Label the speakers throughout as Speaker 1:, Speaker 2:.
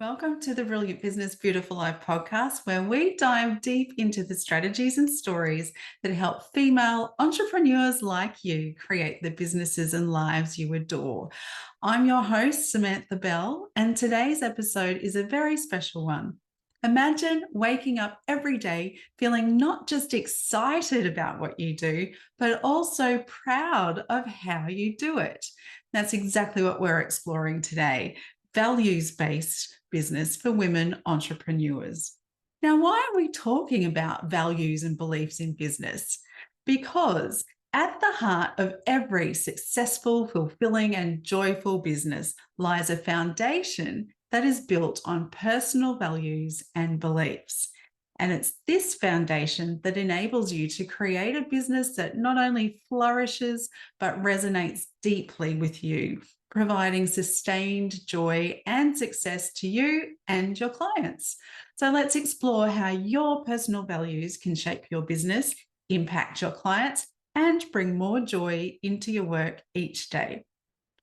Speaker 1: Welcome to the Brilliant Business Beautiful Life podcast, where we dive deep into the strategies and stories that help female entrepreneurs like you create the businesses and lives you adore. I'm your host, Samantha Bell, and today's episode is a very special one. Imagine waking up every day feeling not just excited about what you do, but also proud of how you do it. That's exactly what we're exploring today. Values-based business for women entrepreneurs. Now, why are we talking about values and beliefs in business? Because at the heart of every successful, fulfilling, and joyful business lies a foundation that is built on personal values and beliefs. And it's this foundation that enables you to create a business that not only flourishes, but resonates deeply with you, providing sustained joy and success to you and your clients. So let's explore how your personal values can shape your business, impact your clients, and bring more joy into your work each day.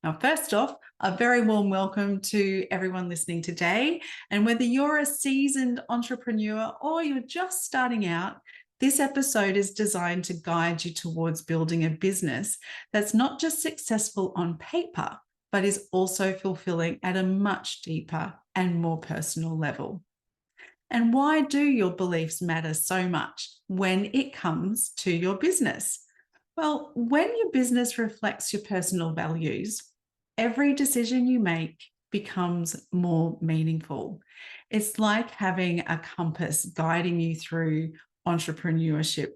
Speaker 1: Now, first off, a very warm welcome to everyone listening today. And whether you're a seasoned entrepreneur or you're just starting out, this episode is designed to guide you towards building a business that's not just successful on paper, but is also fulfilling at a much deeper and more personal level. And why do your beliefs matter so much when it comes to your business? Well, when your business reflects your personal values, every decision you make becomes more meaningful. It's like having a compass guiding you through entrepreneurship,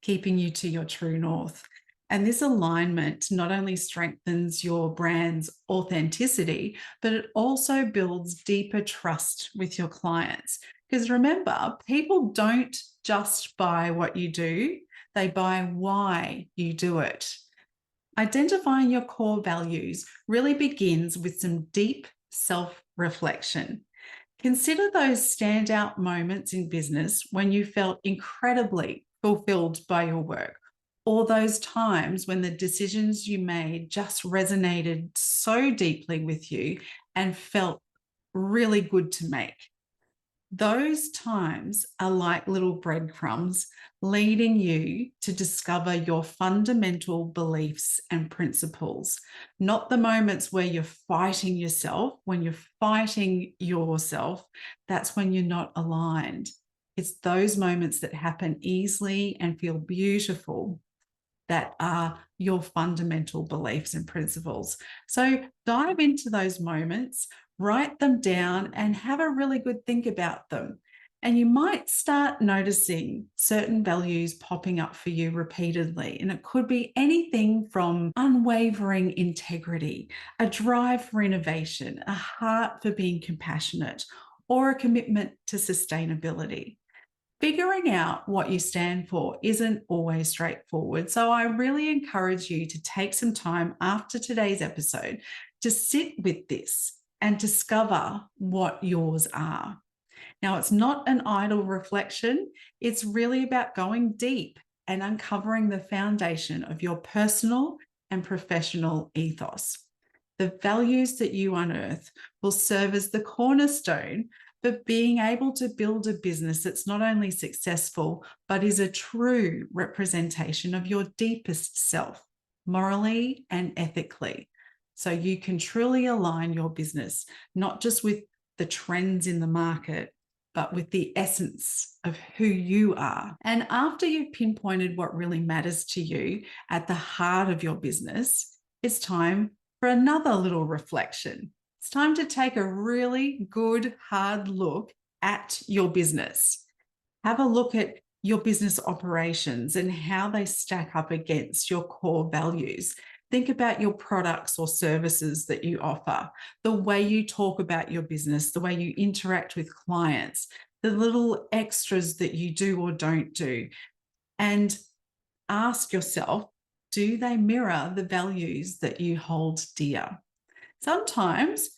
Speaker 1: keeping you to your true north. And this alignment not only strengthens your brand's authenticity, but it also builds deeper trust with your clients. Because remember, people don't just buy what you do, they buy why you do it. Identifying your core values really begins with some deep self-reflection. Consider those standout moments in business when you felt incredibly fulfilled by your work, or those times when the decisions you made just resonated so deeply with you and felt really good to make. Those times are like little breadcrumbs leading you to discover your fundamental beliefs and principles, not the moments where you're fighting yourself. When you're fighting yourself, that's when you're not aligned. It's those moments that happen easily and feel beautiful that are your fundamental beliefs and principles. So dive into those moments, write them down, and have a really good think about them. And you might start noticing certain values popping up for you repeatedly. And it could be anything from unwavering integrity, a drive for innovation, a heart for being compassionate, or a commitment to sustainability. Figuring out what you stand for isn't always straightforward. So I really encourage you to take some time after today's episode to sit with this and discover what yours are. Now, it's not an idle reflection. It's really about going deep and uncovering the foundation of your personal and professional ethos. The values that you unearth will serve as the cornerstone for being able to build a business that's not only successful, but is a true representation of your deepest self, morally and ethically. So you can truly align your business, not just with the trends in the market, but with the essence of who you are. And after you've pinpointed what really matters to you at the heart of your business, it's time for another little reflection. It's time to take a really good, hard look at your business. Have a look at your business operations and how they stack up against your core values. Think about your products or services that you offer, the way you talk about your business, the way you interact with clients, the little extras that you do or don't do. And ask yourself, do they mirror the values that you hold dear? Sometimes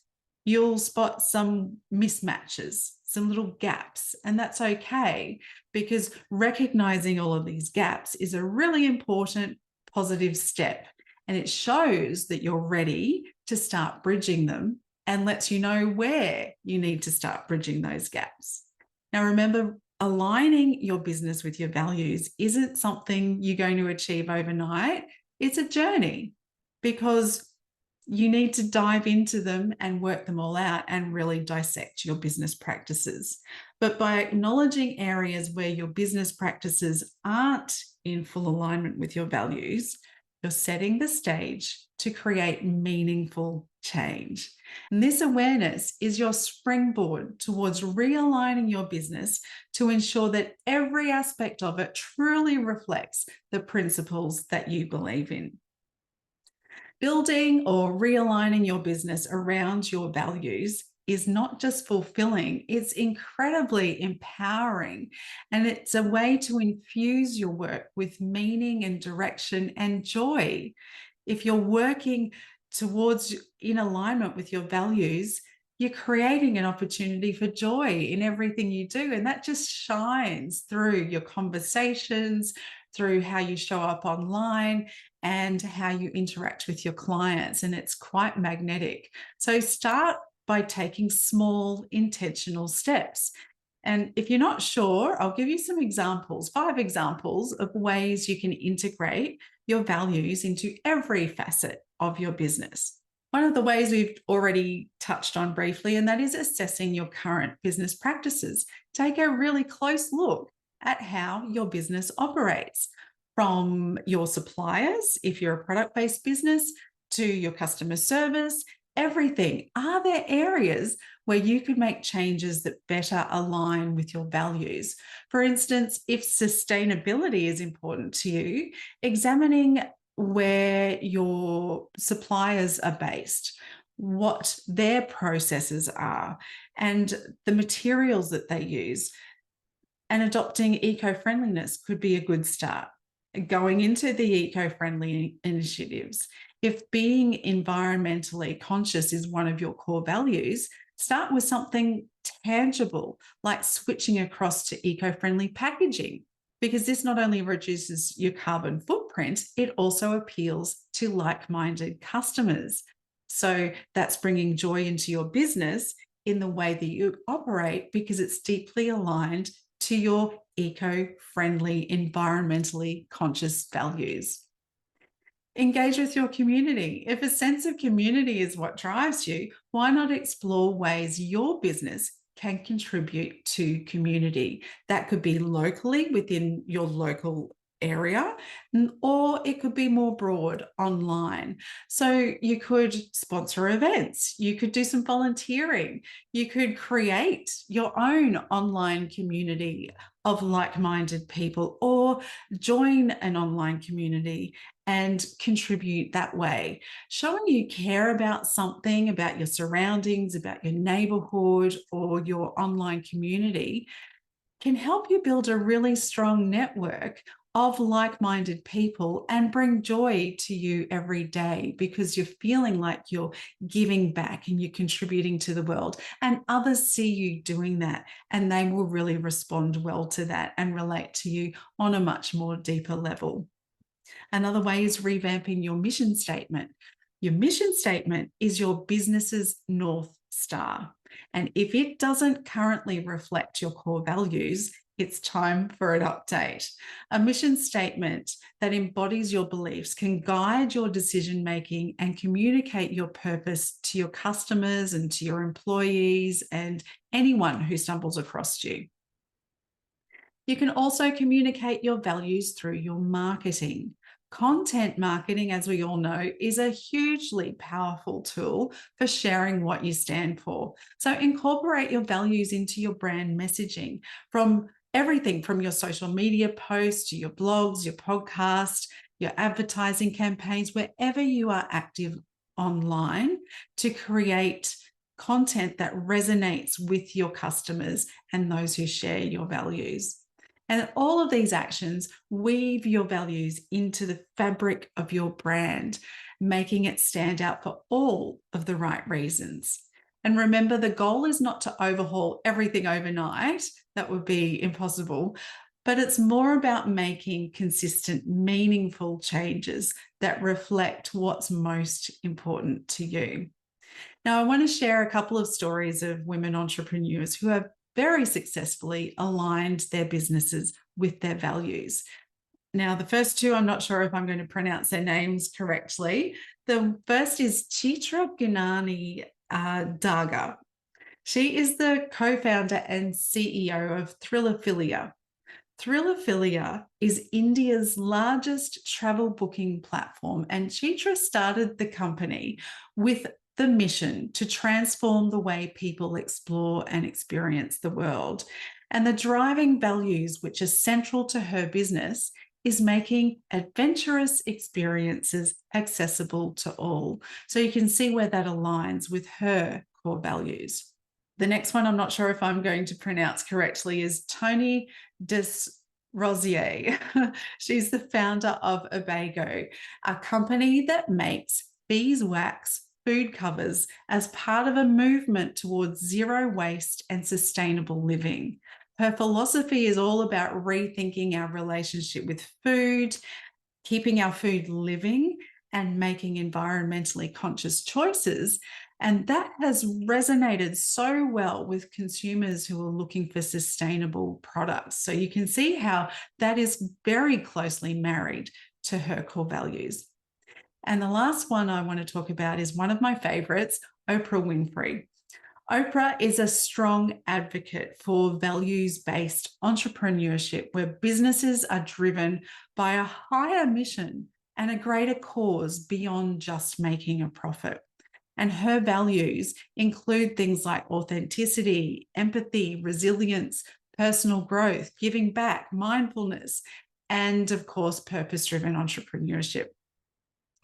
Speaker 1: you'll spot some mismatches, some little gaps, and that's okay, because recognizing all of these gaps is a really important positive step, and it shows that you're ready to start bridging them and lets you know where you need to start bridging those gaps. Now, remember, aligning your business with your values isn't something you're going to achieve overnight. It's a journey, because you need to dive into them and work them all out and really dissect your business practices. But by acknowledging areas where your business practices aren't in full alignment with your values, you're setting the stage to create meaningful change. And this awareness is your springboard towards realigning your business to ensure that every aspect of it truly reflects the principles that you believe in. Building or realigning your business around your values is not just fulfilling, it's incredibly empowering. And it's a way to infuse your work with meaning and direction and joy. If you're working towards in alignment with your values, you're creating an opportunity for joy in everything you do. And that just shines through your conversations, through how you show up online, and how you interact with your clients. And it's quite magnetic. So start by taking small, intentional steps. And if you're not sure, I'll give you some examples, 5 examples of ways you can integrate your values into every facet of your business. One of the ways we've already touched on briefly, and that is assessing your current business practices. Take a really close look at how your business operates, from your suppliers, if you're a product-based business, to your customer service, everything. Are there areas where you could make changes that better align with your values? For instance, if sustainability is important to you, examining where your suppliers are based, what their processes are, and the materials that they use, and adopting eco-friendliness could be a good start. Going into the eco-friendly initiatives, if being environmentally conscious is one of your core values, start with something tangible, like switching across to eco-friendly packaging, because this not only reduces your carbon footprint, it also appeals to like-minded customers. So that's bringing joy into your business in the way that you operate, because it's deeply aligned to your eco-friendly, environmentally conscious values. Engage with your community. If a sense of community is what drives you, why not explore ways your business can contribute to community? That could be locally within your local area, or it could be more broad online. So you could sponsor events, you could do some volunteering, you could create your own online community of like-minded people, or join an online community and contribute that way. Showing you care about something, about your surroundings, about your neighborhood or your online community, can help you build a really strong network of like-minded people and bring joy to you every day, because you're feeling like you're giving back and you're contributing to the world, and others see you doing that, and they will really respond well to that and relate to you on a much more deeper level. Another way is revamping your mission statement. Your mission statement is your business's North Star. And if it doesn't currently reflect your core values, it's time for an update. A mission statement that embodies your beliefs can guide your decision-making and communicate your purpose to your customers and to your employees and anyone who stumbles across you. You can also communicate your values through your marketing. Content marketing, as we all know, is a hugely powerful tool for sharing what you stand for. So incorporate your values into your brand messaging, from everything from your social media posts to your blogs, your podcast, your advertising campaigns, wherever you are active online, to create content that resonates with your customers and those who share your values. And all of these actions weave your values into the fabric of your brand, making it stand out for all of the right reasons. And remember, the goal is not to overhaul everything overnight. That would be impossible. But it's more about making consistent, meaningful changes that reflect what's most important to you. Now, I want to share a couple of stories of women entrepreneurs who have very successfully aligned their businesses with their values. Now, the first two, I'm not sure if I'm going to pronounce their names correctly. The first is Chitra Gunani Daga. She is the co-founder and CEO of Thrillophilia. Thrillophilia is India's largest travel booking platform, and Chitra started the company with the mission to transform the way people explore and experience the world. And the driving values which are central to her business is making adventurous experiences accessible to all. So you can see where that aligns with her core values. The next one, I'm not sure if I'm going to pronounce correctly, is Tony Desrosiers. She's the founder of Abago, a company that makes beeswax food covers as part of a movement towards zero waste and sustainable living. Her philosophy is all about rethinking our relationship with food, keeping our food living, and making environmentally conscious choices. And that has resonated so well with consumers who are looking for sustainable products. So you can see how that is very closely married to her core values. And the last one I want to talk about is one of my favorites, Oprah Winfrey. Oprah is a strong advocate for values-based entrepreneurship where businesses are driven by a higher mission and a greater cause beyond just making a profit. And her values include things like authenticity, empathy, resilience, personal growth, giving back, mindfulness, and of course, purpose-driven entrepreneurship.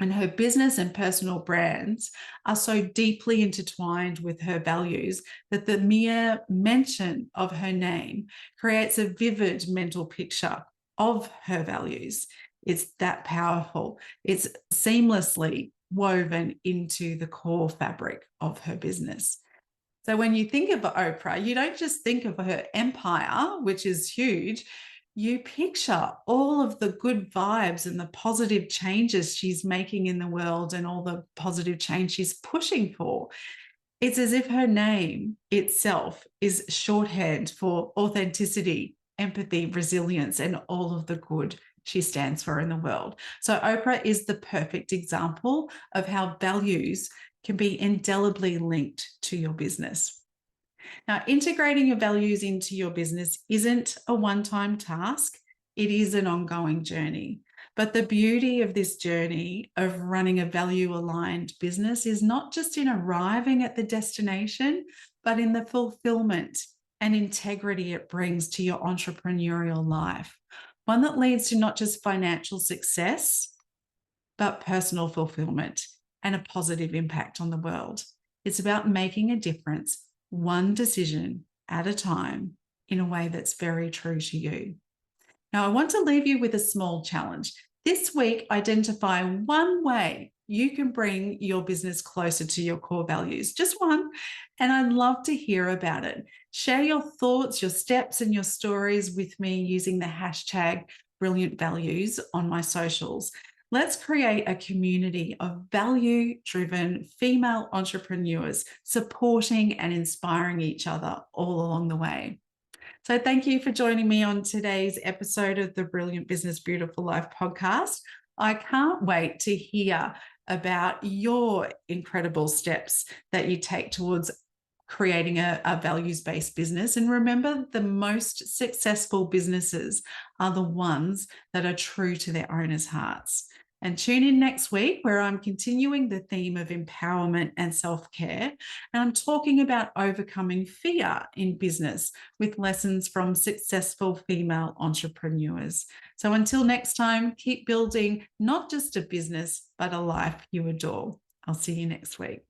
Speaker 1: And her business and personal brands are so deeply intertwined with her values that the mere mention of her name creates a vivid mental picture of her values. It's that powerful. It's seamlessly woven into the core fabric of her business. So when you think of Oprah, you don't just think of her empire, which is huge. You picture all of the good vibes and the positive changes she's making in the world and all the positive change she's pushing for. It's as if her name itself is shorthand for authenticity, empathy, resilience, and all of the good she stands for in the world. So Oprah is the perfect example of how values can be indelibly linked to your business. Now, integrating your values into your business isn't a one-time task. It is an ongoing journey. But the beauty of this journey of running a value-aligned business is not just in arriving at the destination, but in the fulfillment and integrity it brings to your entrepreneurial life. One that leads to not just financial success, but personal fulfillment and a positive impact on the world. It's about making a difference, one decision at a time, in a way that's very true to you. Now, I want to leave you with a small challenge. This week, identify one way you can bring your business closer to your core values, just one, and I'd love to hear about it. Share your thoughts, your steps, and your stories with me using the hashtag #BrilliantValues on my socials. Let's create a community of value-driven female entrepreneurs supporting and inspiring each other all along the way. So thank you for joining me on today's episode of the Brilliant Business, Beautiful Life podcast. I can't wait to hear about your incredible steps that you take towards creating a values-based business. And remember, the most successful businesses are the ones that are true to their owners' hearts. And tune in next week where I'm continuing the theme of empowerment and self-care. And I'm talking about overcoming fear in business with lessons from successful female entrepreneurs. So until next time, keep building not just a business, but a life you adore. I'll see you next week.